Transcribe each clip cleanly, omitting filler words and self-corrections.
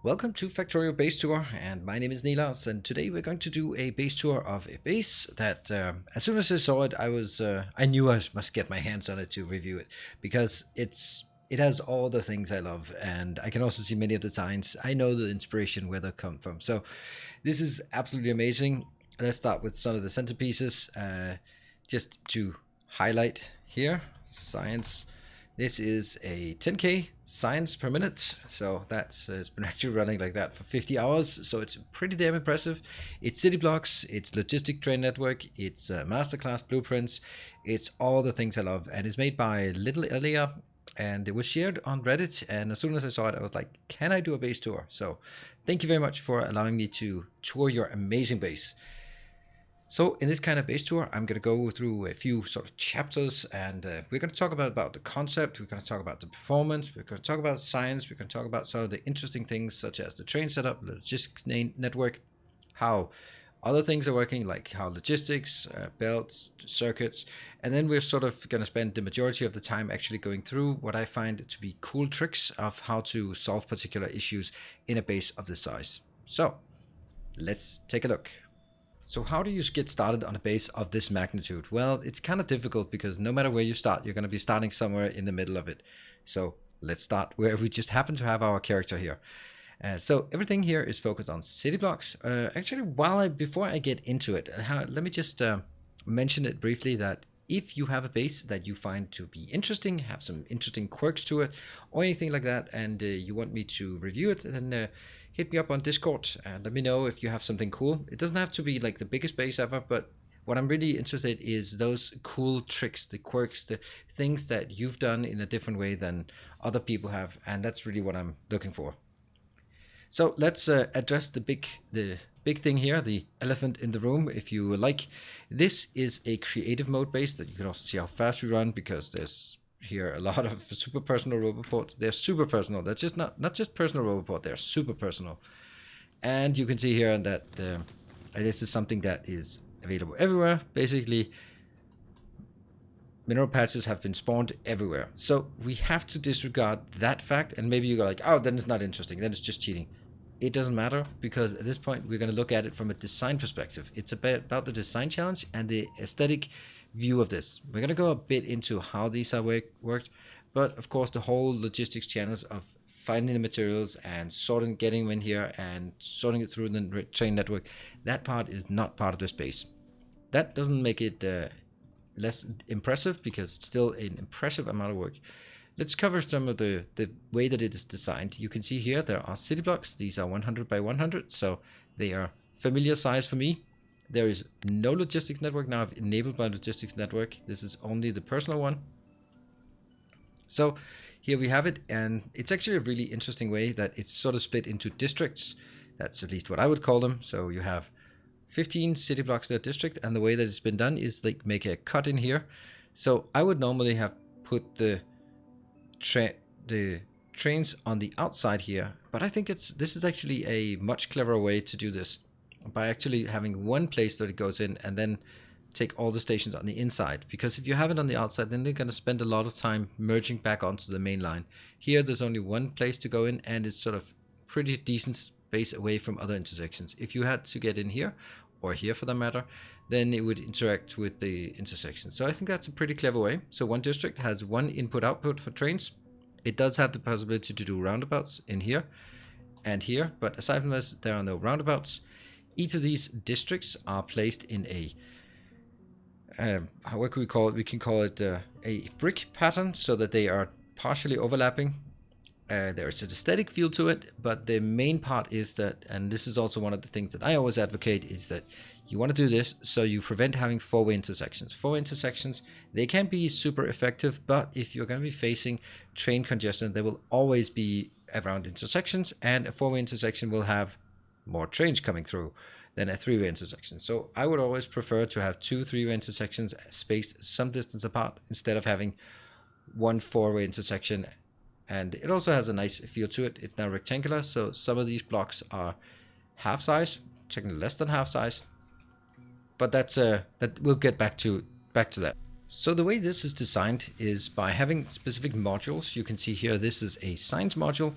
Welcome to Factorio base tour, and my name is Nilas, and today we're going to do a base tour of a base that as soon as I saw it, I knew I must get my hands on it to review it because it has all the things I love, and I can also see many of the designs. I know the inspiration where they come from, so this is absolutely amazing. Let's start with some of the centerpieces, just to highlight here. Science. This is a 10K science per minute, so it's been actually running like that for 50 hours, so it's pretty damn impressive. It's city blocks, it's Logistic Train Network, it's masterclass blueprints, it's all the things I love, and it's made by Little Elia, and it was shared on Reddit, and as soon as I saw it, I was like, can I do a base tour? So thank you very much for allowing me to tour your amazing base. So in this kind of base tour, I'm going to go through a few sort of chapters, and we're going to talk about the concept, we're going to talk about the performance, we're going to talk about science, we're going to talk about sort of the interesting things such as the train setup, the logistics network, how other things are working, like how logistics, belts, circuits, and then we're sort of going to spend the majority of the time actually going through what I find to be cool tricks of how to solve particular issues in a base of this size. So let's take a look. So how do you get started on a base of this magnitude? Well, it's kind of difficult because no matter where you start, you're going to be starting somewhere in the middle of it. So let's start where we just happen to have our character here. So everything here is focused on city blocks. Actually, before I get into it, let me just mention it briefly that if you have a base that you find to be interesting, have some interesting quirks to it, or anything like that, and you want me to review it, then hit me up on Discord and let me know if you have something cool. It doesn't have to be like the biggest base ever, but what I'm really interested in is those cool tricks, the quirks, the things that you've done in a different way than other people have, and that's really what I'm looking for. So let's address the big thing here, the elephant in the room, if you like. This is a creative mode base that you can also see how fast we run, because there's here a lot of super personal roboports. They're super personal. They're just not just personal roboport, they're super personal. And you can see here that this is something that is available everywhere. Basically, mineral patches have been spawned everywhere. So we have to disregard that fact, and maybe you go like, oh, then it's not interesting, then it's just cheating. It doesn't matter, because at this point we're going to look at it from a design perspective. It's about the design challenge and the aesthetic view of this. We're going to go a bit into how these are worked, but of course the whole logistics channels of finding the materials and getting them in here and sorting it through the train network, that part is not part of the space. That doesn't make it less impressive, because it's still an impressive amount of work. Let's cover some of the way that it is designed. You can see here there are city blocks. These are 100 by 100, so they are familiar size for me. There is no logistics network. Now I've enabled my logistics network. This is only the personal one. So here we have it, and it's actually a really interesting way that it's sort of split into districts. That's at least what I would call them. So you have 15 city blocks in a district, and the way that it's been done is like make a cut in here. So I would normally have put the trains on the outside here, but I think this is actually a much cleverer way to do this, by actually having one place that it goes in and then take all the stations on the inside. Because if you have it on the outside, then they're going to spend a lot of time merging back onto the main line. Here there's only one place to go in, and it's sort of pretty decent space away from other intersections. If you had to get in here, or here for that matter, then it would interact with the intersection. So I think that's a pretty clever way. So one district has one input-output for trains. It does have the possibility to do roundabouts in here and here, but aside from this, there are no roundabouts. Each of these districts are placed in a what can we call it? We can call it a brick pattern, so that they are partially overlapping. There's an aesthetic feel to it, but the main part is that, and this is also one of the things that I always advocate, is that you want to do this so you prevent having four-way intersections. Four-way intersections, they can be super effective, but if you're going to be facing train congestion, there will always be around intersections, and a four-way intersection will have more trains coming through than a three-way intersection. So I would always prefer to have two three-way intersections spaced some distance apart, instead of having one four-way intersection. And it also has a nice feel to it. It's now rectangular, so some of these blocks are half size, technically less than half size. But that we'll get back to that. So the way this is designed is by having specific modules. You can see here this is a science module.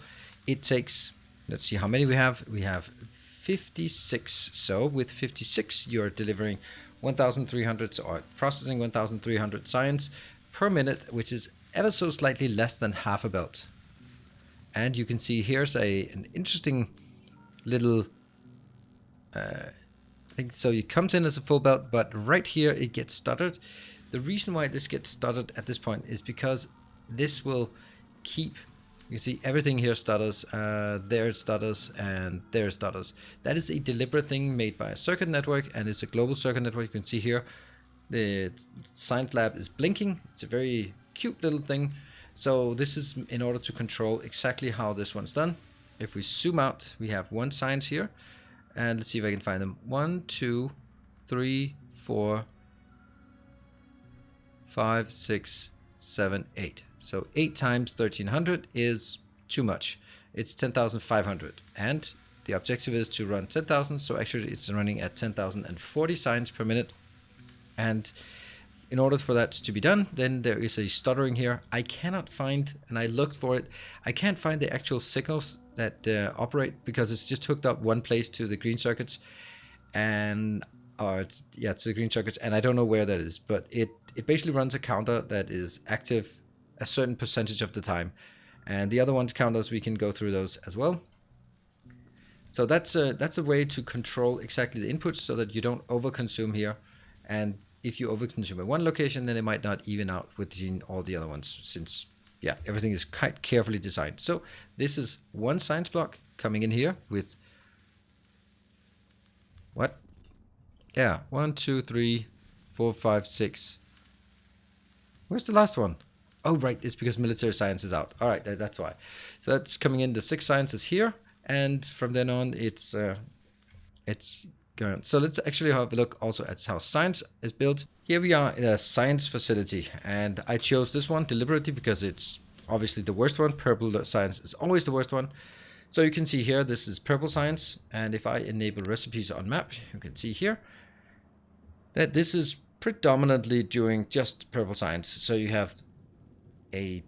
It takes Let's see how many we have. We have 56. So with 56, you're delivering 1,300 or processing 1,300 signs per minute, which is ever so slightly less than half a belt. And you can see here's an interesting little I think so. It comes in as a full belt, but right here it gets stuttered. The reason why this gets stuttered at this point is because this will keep. You see everything here stutters, there it stutters, and there it stutters. That is a deliberate thing made by a circuit network, and it's a global circuit network. You can see here the science lab is blinking. It's a very cute little thing. So this is in order to control exactly how this one's done. If we zoom out, we have one science here. And let's see if I can find them. 1, 2, 3, 4, 5, 6, 7, 8. So 8 times 1,300 is too much. It's 10,500. And the objective is to run 10,000. So actually it's running at 10,040 signs per minute. And in order for that to be done, then there is a stuttering here. I cannot find, and I looked for it, I can't find the actual signals that operate because it's just hooked up one place to the green circuits and to the green circuits, and I don't know where that is, but it basically runs a counter that is active a certain percentage of the time, and the other ones counters, we can go through those as well. So that's a way to control exactly the inputs so that you don't overconsume here, and if you overconsume at one location, then it might not even out between all the other ones, since everything is quite carefully designed. So this is one science block coming in here with what? Yeah, 1, 2, 3, 4, 5, 6. Where's the last one? Oh, right, it's because military science is out. All right, that's why. So that's coming in. The 6 sciences here, and from then on, it's going. So let's actually have a look also at how science is built. Here we are in a science facility, and I chose this one deliberately because it's obviously the worst one. Purple science is always the worst one. So you can see here, this is purple science, and if I enable recipes on map, you can see here that this is predominantly doing just purple science. So you have a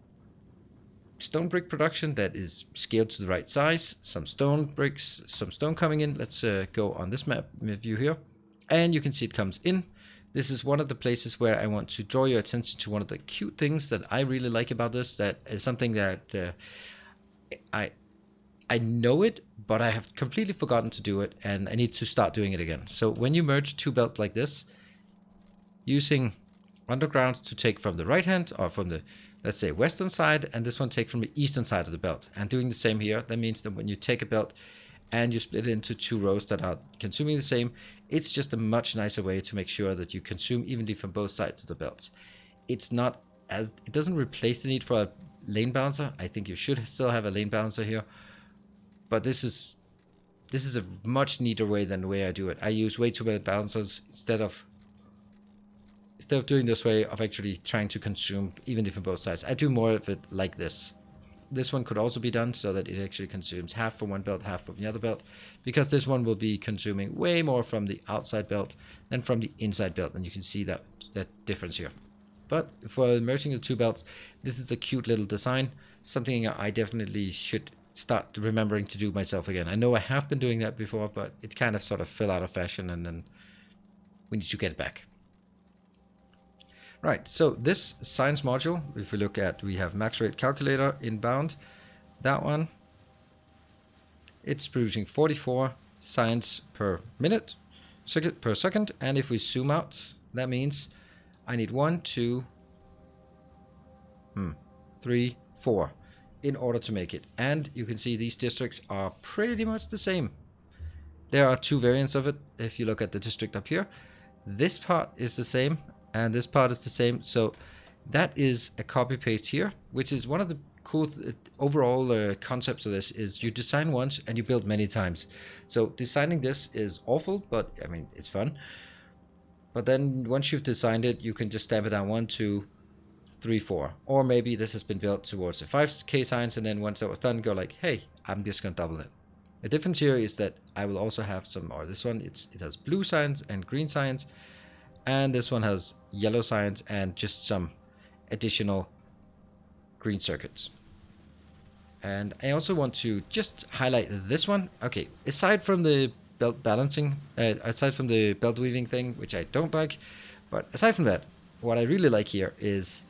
stone brick production that is scaled to the right size, some stone bricks, some stone coming in. Let's go on this map view here, and you can see it comes in. This is one of the places where I want to draw your attention to one of the cute things that I really like about this. That is something that I know it, but I have completely forgotten to do it, and I need to start doing it again. So when you merge 2 belts like this, using underground to take from the right hand, or from the, let's say, western side, and this one take from the eastern side of the belt, and doing the same here, that means that when you take a belt and you split it into 2 rows that are consuming the same, it's just a much nicer way to make sure that you consume evenly from both sides of the belt. It's not as, it doesn't replace the need for a lane balancer. I think you should still have a lane balancer here, but this is a much neater way than the way I do it. I use way too many balancers instead of doing this way of actually trying to consume evenly from both sides. I do more of it like this. This one could also be done so that it actually consumes half from one belt, half from the other belt, because this one will be consuming way more from the outside belt than from the inside belt, and you can see that difference here. But for merging the 2 belts, this is a cute little design, something I definitely should start remembering to do myself again. I know I have been doing that before, but it kind of sort of fell out of fashion, and then we need to get it back. Right, so this science module, if we look at, we have max rate calculator inbound, that one, it's producing 44 signs per minute, per second, and if we zoom out, that means I need 1, 2, 3, 4 in order to make it. And you can see these districts are pretty much the same. There are 2 variants of it. If you look at the district up here, this part is the same, and this part is the same. So that is a copy paste here, which is one of the cool overall concepts of this is you design once and you build many times. So designing this is awful, but I mean, it's fun. But then once you've designed it, you can just stamp it down 1, 2, 3, 4. Or maybe this has been built towards a 5K signs, and then once that was done, go like, hey, I'm just going to double it. The difference here is that I will also have some, or this one, it has blue signs and green signs, and this one has yellow signs and just some additional green circuits. And I also want to just highlight this one. Okay, aside from the belt balancing, aside from the belt weaving thing, which I don't like, but aside from that, what I really like here is,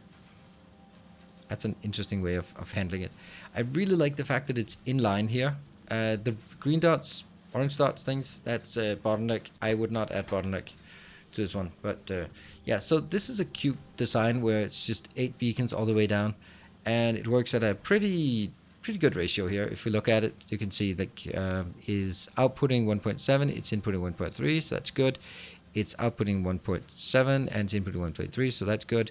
that's an interesting way of handling it. I really like the fact that it's in line here. The green dots, orange dots things, that's bottleneck. I would not add bottleneck to this one, but yeah, so this is a cute design where it's just 8 beacons all the way down, and it works at a pretty good ratio here. If we look at it, you can see that is outputting 1.7, it's inputting 1.3, so that's good. It's outputting 1.7 and it's inputting 1.3, so that's good.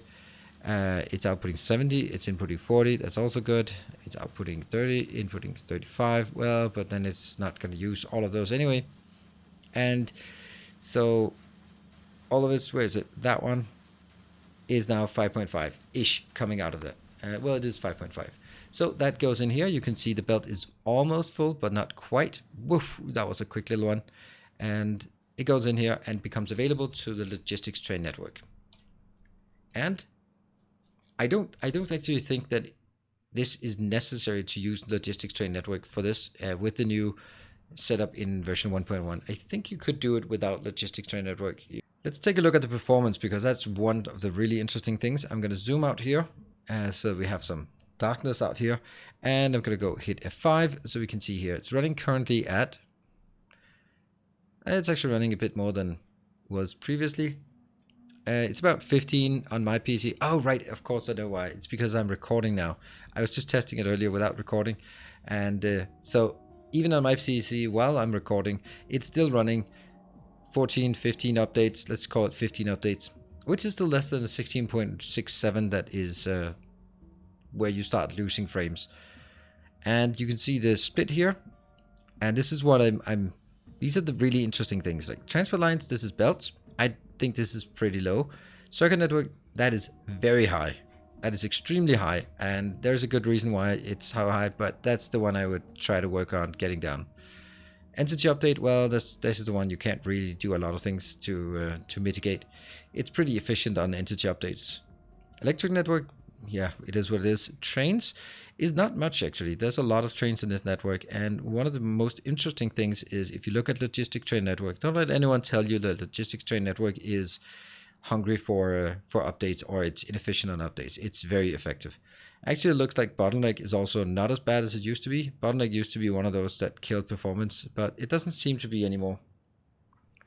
It's outputting 70, it's inputting 40, that's also good. It's outputting 30, inputting 35, well, but then it's not going to use all of those anyway. And so all of this, where is it? That one is now 5.5-ish coming out of that. Well, it is 5.5. So that goes in here. You can see the belt is almost full, but not quite. Woof, that was a quick little one. And it goes in here and becomes available to the Logistics Train Network. And I don't actually think that this is necessary to use Logistics Train Network for this with the new setup in version 1.1. I think you could do it without Logistics Train Network. Let's take a look at the performance, because that's one of the really interesting things. I'm going to zoom out here so we have some darkness out here, and I'm going to go hit F5 so we can see here it's running currently at, it's actually running a bit more than was previously. It's about 15 on my PC. Oh, right. Of course, I know why. It's because I'm recording now. I was just testing it earlier without recording. And so even on my PC, while I'm recording, it's still running 14, 15 updates. Let's call it 15 updates, which is still less than the 16.67 that is where you start losing frames. And you can see the split here. And this is what these are the really interesting things. Like transport lines, this is belts. I think this is pretty low. Circuit network, that is very high. That is extremely high, and there's a good reason why it's how high, but that's the one I would try to work on getting down. Entity update, well, this is the one you can't really do a lot of things to mitigate. It's pretty efficient on entity updates. Electric network, yeah, it is what it is. Trains is not much, actually. There's a lot of trains in this network, and one of the most interesting things is if you look at Logistic Train Network, don't let anyone tell you that Logistics Train Network is hungry for updates or it's inefficient on updates. It's very effective. Actually, it looks like Bottleneck is also not as bad as it used to be. Bottleneck used to be one of those that killed performance, but it doesn't seem to be anymore.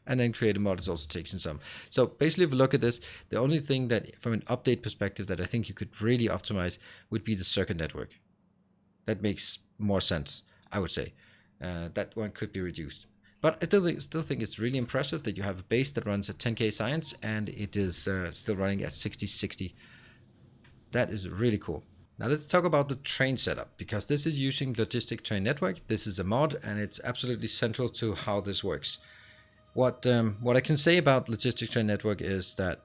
And then creative mode is also taking some. So basically, if you look at this, the only thing that from an update perspective that I think you could really optimize would be the circuit network. That makes more sense, I would say. That one could be reduced. But I still think it's really impressive that you have a base that runs at 10K science and it is still running at 6060. That is really cool. Now let's talk about the train setup, because this is using Logistic Train Network. This is a mod and it's absolutely central to how this works. What I can say about Logistic Train Network is that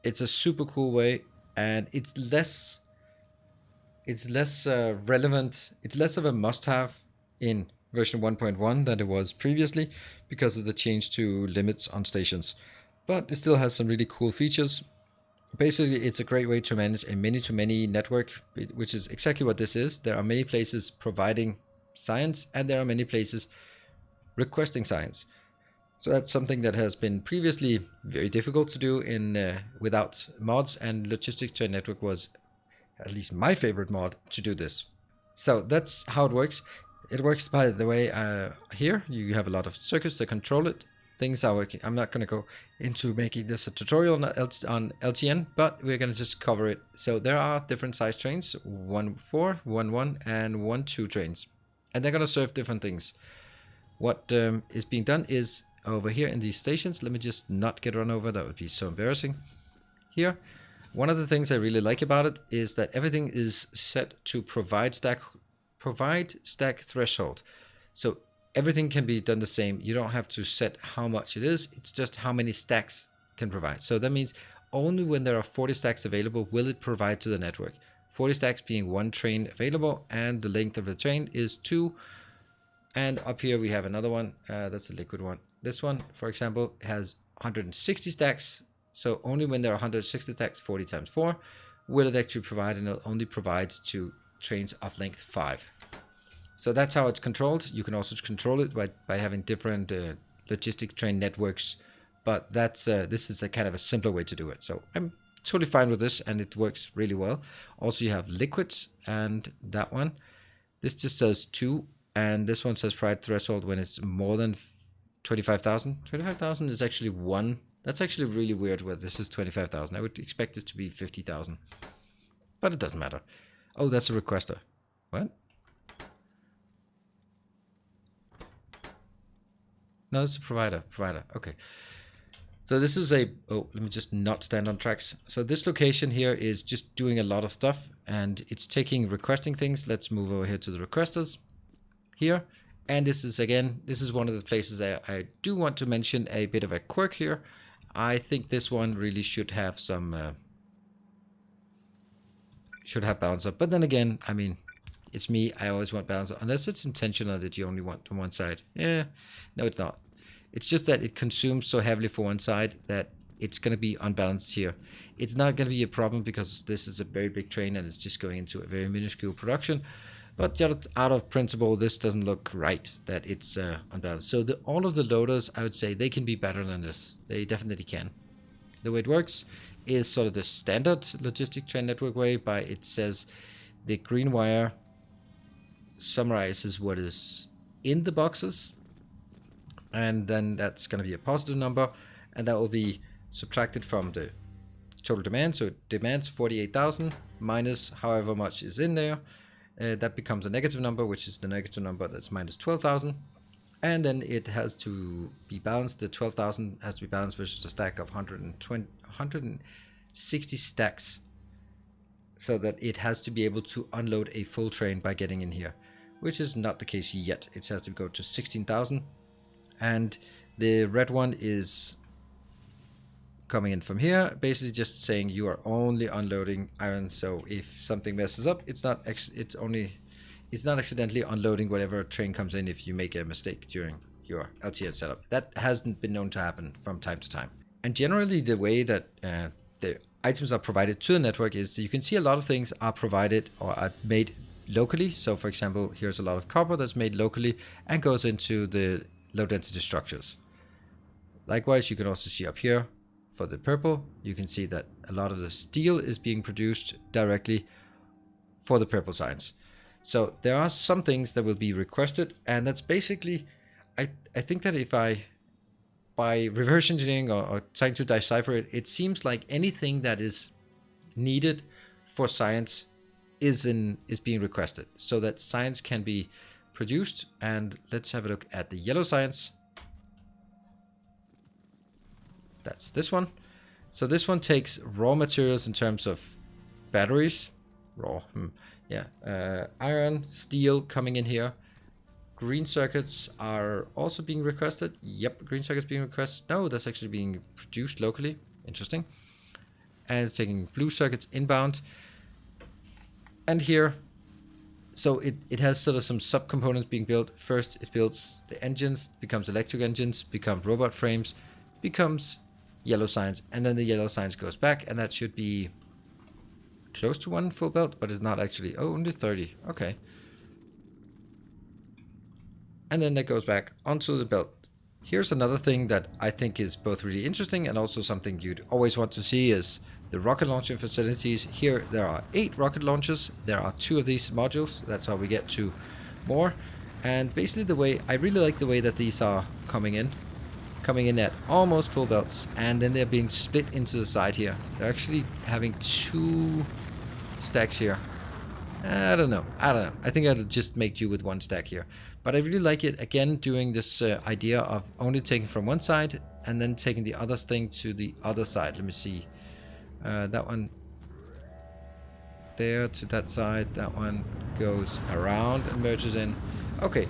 it's a super cool way, and it's less relevant. It's less of a must-have in version 1.1 than it was previously because of the change to limits on stations. But it still has some really cool features. Basically, it's a great way to manage a many-to-many network, which is exactly what this is. There are many places providing science, and there are many places requesting science. So that's something that has been previously very difficult to do in without mods, and Logistic Train Network was at least my favorite mod to do this. So that's how it works. It works, by the way, here you have a lot of circuits that control it. Things are working. I'm not going to go into making this a tutorial on LTN, but we're going to just cover it. So there are different size trains, 1.4, 1.1, and 1.2 trains, and they're going to serve different things. What is being done is over here in these stations, let me just not get run over, that would be so embarrassing. Here, one of the things I really like about it is that everything is set to provide stack threshold. So everything can be done the same. You don't have to set how much it is, it's just how many stacks can provide. So that means only when there are 40 stacks available will it provide to the network. 40 stacks being one train available, and the length of the train is 2. And up here we have another one, that's a liquid one. This one, for example, has 160 stacks. So only when there are 160 stacks, 40 times 4, will it actually provide, and it'll only provide to trains of length 5. So that's how it's controlled. You can also control it by having different logistic train networks, but that's this is a kind of a simpler way to do it. So I'm totally fine with this, and it works really well. Also, you have liquids, and that one, this just says 2, and this one says pride threshold when it's more than 25,000. 25,000 is actually 1. That's actually really weird where this is 25,000. I would expect this to be 50,000, but it doesn't matter. Oh, that's a requester. What? No, it's a provider. Okay. So this is a, oh, let me just not stand on tracks. So this location here is just doing a lot of stuff, and it's requesting things. Let's move over here to the requesters here. And this is, again, this is one of the places that I do want to mention a bit of a quirk here. I think this one really should have some, balance up. But then again, I mean, it's me. I always want balance up, unless it's intentional that you only want on one side. Yeah, no, it's not. It's just that it consumes so heavily for one side that it's going to be unbalanced here. It's not going to be a problem because this is a very big train and it's just going into a very minuscule production. But just out of principle, this doesn't look right that it's unbalanced. So all of the loaders, I would say, they can be better than this. They definitely can. The way it works is sort of the standard logistic train network way. By it says the green wire summarizes what is in the boxes, and then that's going to be a positive number, and that will be subtracted from the total demand. So it demands 48,000 minus however much is in there. That becomes a negative number, which is the negative number that's minus 12,000. And then it has to be balanced. The 12,000 has to be balanced versus a stack of 160 stacks, so that it has to be able to unload a full train by getting in here, which is not the case yet. It has to go to 16,000. And the red one is coming in from here, basically just saying you are only unloading iron. So if something messes up, it's not accidentally unloading whatever train comes in if you make a mistake during your LTN setup. That hasn't been known to happen from time to time. And generally, the way that the items are provided to the network is, you can see a lot of things are provided or are made locally. So for example, here's a lot of copper that's made locally and goes into the low density structures. Likewise, you can also see up here for the purple, you can see that a lot of the steel is being produced directly for the purple signs. So there are some things that will be requested, and that's basically, I think that if by reverse engineering or trying to decipher it, it seems like anything that is needed for science is being requested, so that science can be produced. And let's have a look at the yellow science. That's this one. So this one takes raw materials in terms of batteries, iron, steel coming in here. Green circuits are also being requested. Yep, green circuits being requested. No, that's actually being produced locally. Interesting. And it's taking blue circuits inbound. And here, so it has sort of some subcomponents being built. First, it builds the engines, becomes electric engines, becomes robot frames, becomes yellow signs, and then the yellow signs goes back, and that should be close to 1 full belt, but it's not actually. Oh, only 30. Okay. And then that goes back onto the belt. Here's another thing that I think is both really interesting and also something you'd always want to see is the rocket launching facilities. Here there are 8 rocket launchers. There are 2 of these modules. That's how we get to more. And basically I really like the way that these are coming in at almost full belts, and then they're being split into the side here. They're actually having 2 stacks here. I don't know. I think I'll just make do with 1 stack here. But I really like it, again, doing this idea of only taking from one side and then taking the other thing to the other side. Let me see. That one there to that side. That one goes around and merges in. Okay.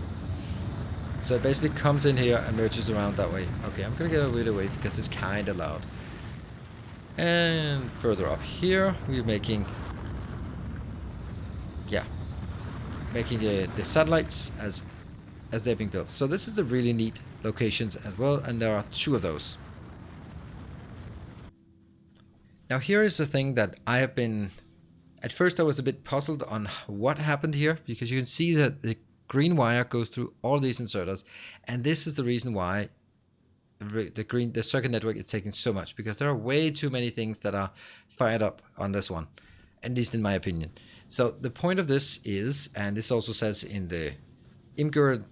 So it basically comes in here and merges around that way. Okay, I'm going to get a little away because it's kind of loud. And further up here, we're making the satellites as they're being built. So this is a really neat locations as well, and there are 2 of those. Now here is the thing that I have been, at first I was a bit puzzled on what happened here, because you can see that green wire goes through all these inserters, and this is the reason why the circuit network is taking so much, because there are way too many things that are fired up on this one, at least in my opinion. So the point of this is, and this also says in the Imgur,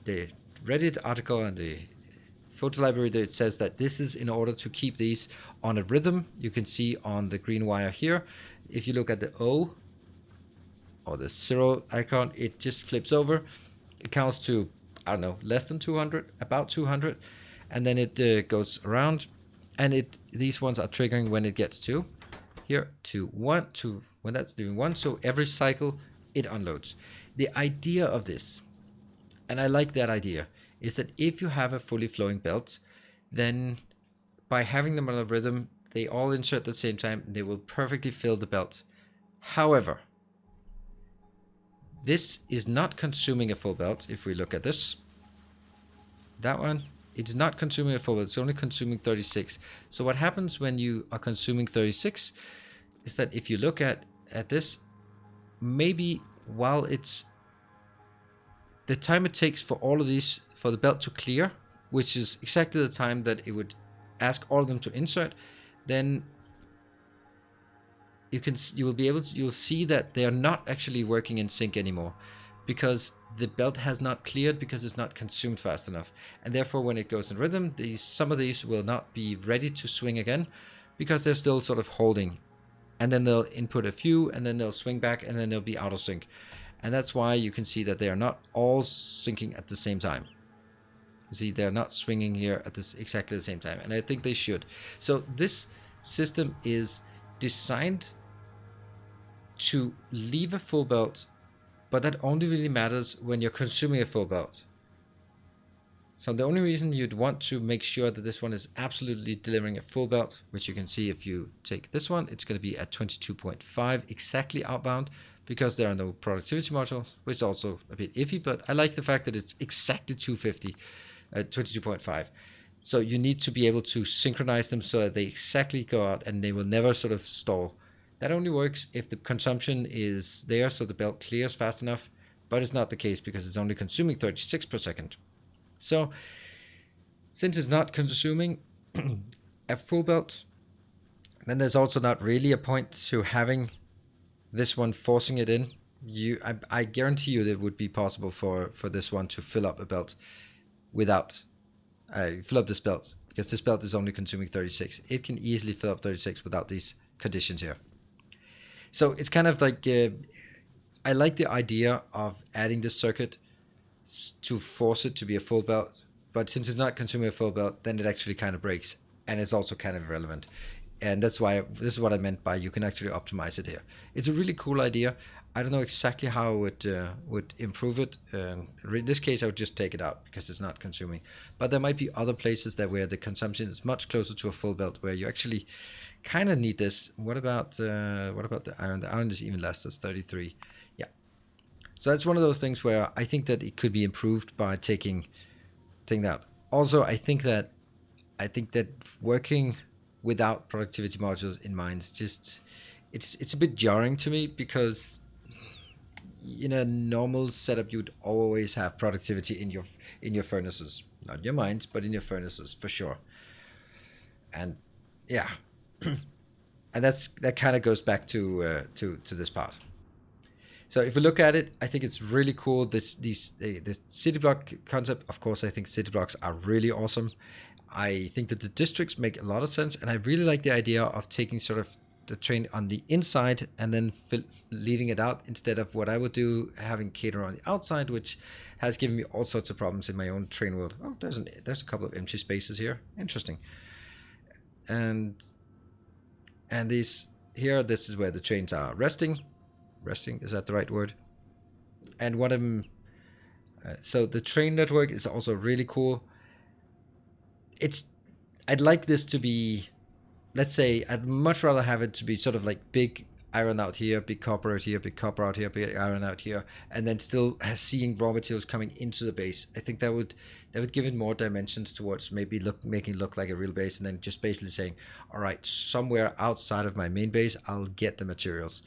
the Reddit article and the photo library, that it says that this is in order to keep these on a rhythm. You can see on the green wire here, if you look at the O or the 0 icon, it just flips over. It counts to, I don't know, less than 200, about 200, and then it goes around, and these ones are triggering when it gets to here to 1, to when that's doing 1. So every cycle it unloads. The idea of this, and I like that idea, is that if you have a fully flowing belt, then by having them on a rhythm, they all insert at the same time, and they will perfectly fill the belt. However, this is not consuming a full belt. If we look at this, that one, it's not consuming a full belt. It's only consuming 36. So what happens when you are consuming 36 is that if you look at this, maybe while it's the time it takes for all of these, for the belt to clear, which is exactly the time that it would ask all of them to insert, then you'll see that they are not actually working in sync anymore, because the belt has not cleared, because it's not consumed fast enough, and therefore when it goes in rhythm, some of these will not be ready to swing again, because they're still sort of holding, and then they'll input a few, and then they'll swing back, and then they'll be out of sync, and that's why you can see that they are not all syncing at the same time. You see, they're not swinging here at this exactly the same time, and I think they should. So this system is designed to leave a full belt, but that only really matters when you're consuming a full belt. So the only reason you'd want to make sure that this one is absolutely delivering a full belt, which you can see if you take this one, it's going to be at 22.5 exactly outbound, because there are no productivity modules, which is also a bit iffy, but I like the fact that it's exactly 250 at 22.5. So you need to be able to synchronize them so that they exactly go out and they will never sort of stall. That only works if the consumption is there, so the belt clears fast enough, but it's not the case because it's only consuming 36 per second. So since it's not consuming a full belt, then there's also not really a point to having this one forcing it in. I guarantee you that it would be possible for this one to fill up a belt without fill up this belt, because this belt is only consuming 36. It can easily fill up 36 without these conditions here. So it's kind of like I like the idea of adding this circuit to force it to be a full belt, but since it's not consuming a full belt, then it actually kind of breaks, and it's also kind of irrelevant. And that's why this is what I meant by you can actually optimize it here. It's a really cool idea. I don't know exactly how it would improve it. In this case, I would just take it out because it's not consuming. But there might be other places where the consumption is much closer to a full belt, where you actually kind of need this. What about the iron? The iron is even less. That's 33. Yeah. So that's one of those things where I think that it could be improved by taking that. Also, I think that working without productivity modules in mind is just it's a bit jarring to me, because in a normal setup you'd always have productivity in your furnaces, not your mines, but in your furnaces for sure. And yeah, and that kind of goes back to this part. So if we look at it, I think it's really cool. The city block concept, of course, I think city blocks are really awesome. I think that the districts make a lot of sense, and I really like the idea of taking sort of the train on the inside and then leading it out, instead of what I would do, having cater on the outside, which has given me all sorts of problems in my own train world. Oh, there's a couple of empty spaces here. Interesting. And these here, this is where the trains are resting. Resting, is that the right word? And what so the train network is also really cool. I'd like this to be, let's say, I'd much rather have it to be sort of like big iron out here, big copper out here, big copper out here, big iron out here, and then still seeing raw materials coming into the base. I think that would give it more dimensions towards maybe making it look like a real base, and then just basically saying, all right, somewhere outside of my main base, I'll get the materials.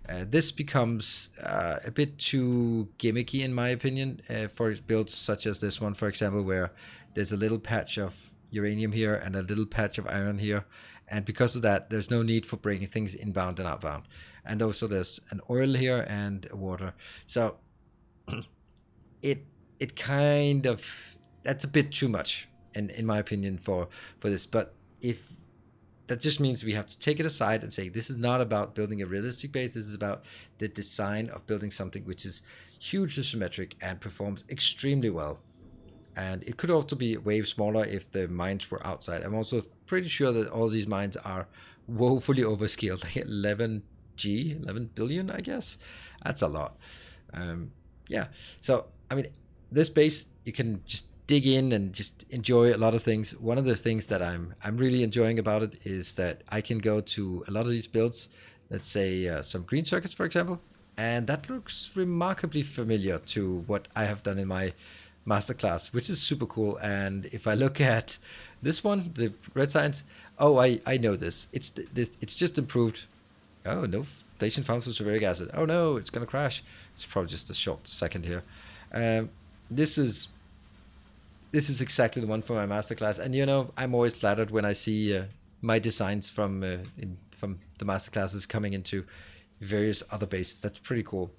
This becomes a bit too gimmicky, in my opinion, for builds such as this one, for example, where there's a little patch of uranium here and a little patch of iron here. And because of that, there's no need for bringing things inbound and outbound. And also there's an oil here and water. So it it kind of, that's a bit too much in my opinion for this. But if that just means we have to take it aside and say this is not about building a realistic base. This is about the design of building something which is hugely symmetric and performs extremely well. And it could also be way smaller if the mines were outside. I'm also pretty sure that all these mines are woefully overscaled, like 11 billion, I guess. That's a lot. Yeah. So I mean, this base, you can just dig in and just enjoy a lot of things. One of the things that I'm really enjoying about it is that I can go to a lot of these builds. Let's say some green circuits, for example, and that looks remarkably familiar to what I have done in my masterclass, which is super cool. And if I look at this one, the red signs, oh, I know this. It's just improved. Oh no, station found some sulfuric acid. Oh no, it's gonna crash. It's probably just a short second here. Um, this is exactly the one for my masterclass, and you know I'm always flattered when I see my designs from the masterclasses coming into various other bases. That's pretty cool.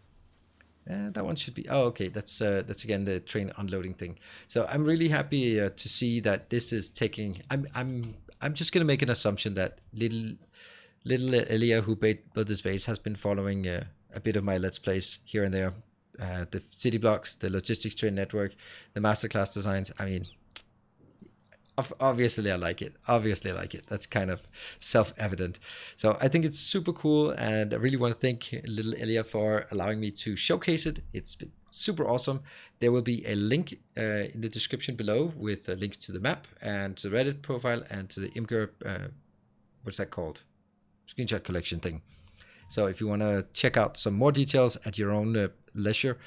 That one should be, oh okay, that's again the train unloading thing. So I'm really happy to see that this is taking. I'm just gonna make an assumption that little Elia, who built this base, has been following a bit of my let's plays here and there. The city blocks, the logistics train network, the masterclass designs. I mean, obviously I like it. Obviously I like it. That's kind of self-evident. So I think it's super cool, and I really want to thank little Elia for allowing me to showcase it. It's been super awesome. There will be a link in the description below with links to the map and to the Reddit profile and to the Imgur, what's that called? Screenshot collection thing. So if you want to check out some more details at your own leisure.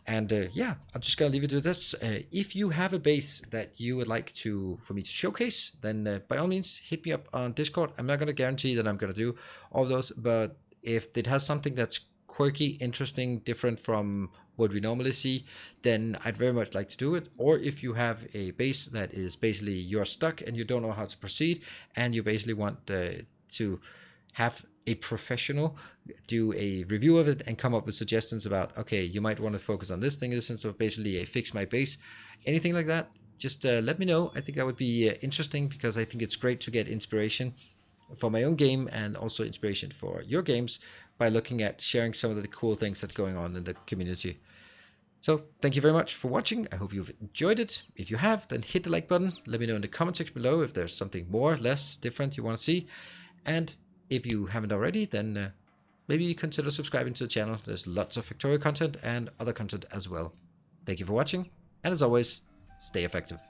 And yeah, I'm just gonna leave it to this. If you have a base that you would like for me to showcase, then by all means hit me up on Discord. I'm not gonna guarantee that I'm gonna do all those, but if it has something that's quirky, interesting, different from what we normally see, then I'd very much like to do it. Or if you have a base that is basically you're stuck and you don't know how to proceed, and you basically want to have a professional do a review of it and come up with suggestions about, okay, you might want to focus on this thing, instead of basically a fix my base, anything like that, just let me know. I think that would be interesting, because I think it's great to get inspiration for my own game and also inspiration for your games by looking at sharing some of the cool things that's going on in the community. So thank you very much for watching. I hope you've enjoyed it. If you have, then hit the like button. Let me know in the comment section below if there's something more, less, different you want to see. And if you haven't already, then maybe consider subscribing to the channel. There's lots of Factorio content and other content as well. Thank you for watching, and as always, stay effective.